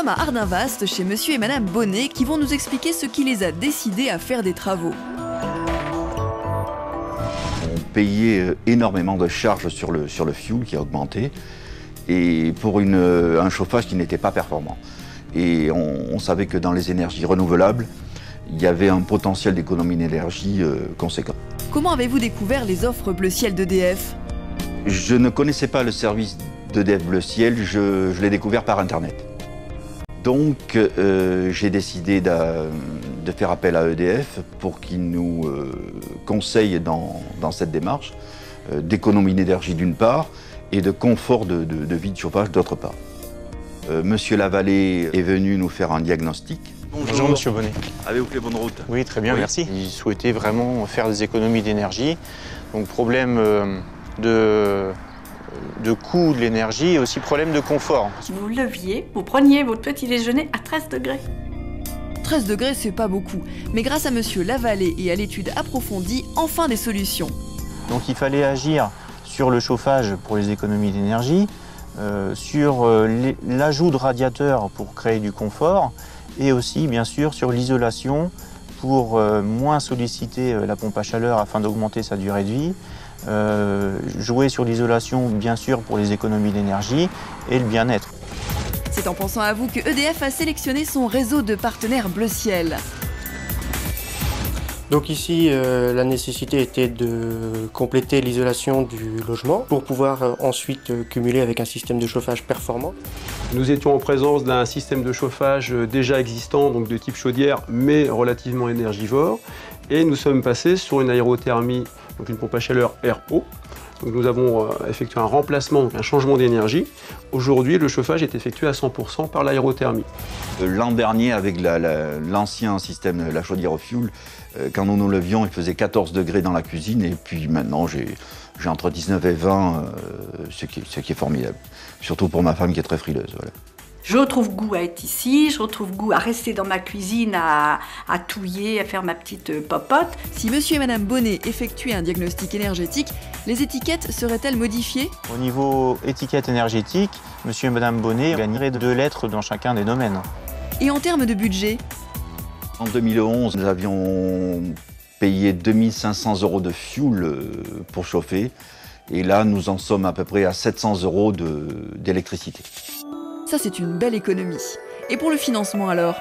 sommes à Ardin-Vaste chez monsieur et madame Bonnet qui vont nous expliquer ce qui les a décidés à faire des travaux. On payait énormément de charges sur le fioul qui a augmenté et pour un chauffage qui n'était pas performant. Et on savait que dans les énergies renouvelables, il y avait un potentiel d'économie d'énergie conséquent. Comment avez-vous découvert les offres bleu ciel d'EDF? Je ne connaissais pas le service d'EDF Bleu Ciel, je l'ai découvert par Internet. Donc j'ai décidé de faire appel à EDF pour qu'il nous conseille dans cette démarche d'économie d'énergie d'une part et de confort de vie de chauffage d'autre part. Monsieur Lavallée est venu nous faire un diagnostic. Bonjour Monsieur Bonnet. Avez-vous fait bonne route? Oui, très bien, oui. Merci. Il souhaitait vraiment faire des économies d'énergie. Donc problème de coût de l'énergie et aussi problème de confort. Vous leviez, vous preniez votre petit déjeuner à 13 degrés. 13 degrés, c'est pas beaucoup. Mais grâce à monsieur Lavallée et à l'étude approfondie, enfin des solutions. Donc il fallait agir sur le chauffage pour les économies d'énergie, sur l'ajout de radiateurs pour créer du confort et aussi bien sûr sur l'isolation pour moins solliciter la pompe à chaleur afin d'augmenter sa durée de vie, jouer sur l'isolation bien sûr pour les économies d'énergie et le bien-être. C'est en pensant à vous que EDF a sélectionné son réseau de partenaires bleu ciel. Donc ici, la nécessité était de compléter l'isolation du logement pour pouvoir ensuite cumuler avec un système de chauffage performant. Nous étions en présence d'un système de chauffage déjà existant, donc de type chaudière, mais relativement énergivore. Et nous sommes passés sur une aérothermie, donc une pompe à chaleur RO. Donc nous avons effectué un remplacement, donc un changement d'énergie. Aujourd'hui, le chauffage est effectué à 100% par l'aérothermie. L'an dernier, avec l'ancien système, la chaudière au fioul, quand nous nous levions, il faisait 14 degrés dans la cuisine. Et puis maintenant, j'ai entre 19 et 20, ce qui est formidable. Surtout pour ma femme qui est très frileuse. Voilà. Je retrouve goût à être ici, je retrouve goût à rester dans ma cuisine, à touiller, à faire ma petite popote. Si monsieur et madame Bonnet effectuaient un diagnostic énergétique, les étiquettes seraient-elles modifiées? Au niveau étiquette énergétique, monsieur et madame Bonnet gagneraient 2 lettres dans chacun des domaines. Et en termes de budget? En 2011, nous avions payé 2500 € de fioul pour chauffer. Et là, nous en sommes à peu près à 700 € d'électricité. Ça, c'est une belle économie. Et pour le financement alors?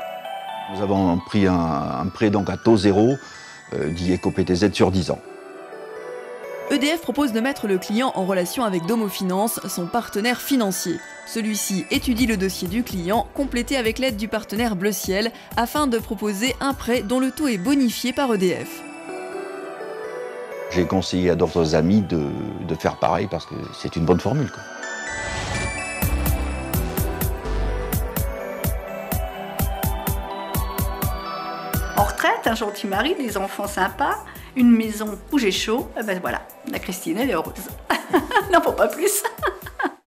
Nous avons pris un prêt donc à taux zéro dit EcoPTZ sur 10 ans. EDF propose de mettre le client en relation avec Domo Finance, son partenaire financier. Celui-ci étudie le dossier du client, complété avec l'aide du partenaire Bleu Ciel, afin de proposer un prêt dont le taux est bonifié par EDF. J'ai conseillé à d'autres amis de faire pareil parce que c'est une bonne formule, quoi. En retraite, un gentil mari, des enfants sympas, une maison où j'ai chaud, et ben voilà, la Christine elle est heureuse. N'en faut pas plus.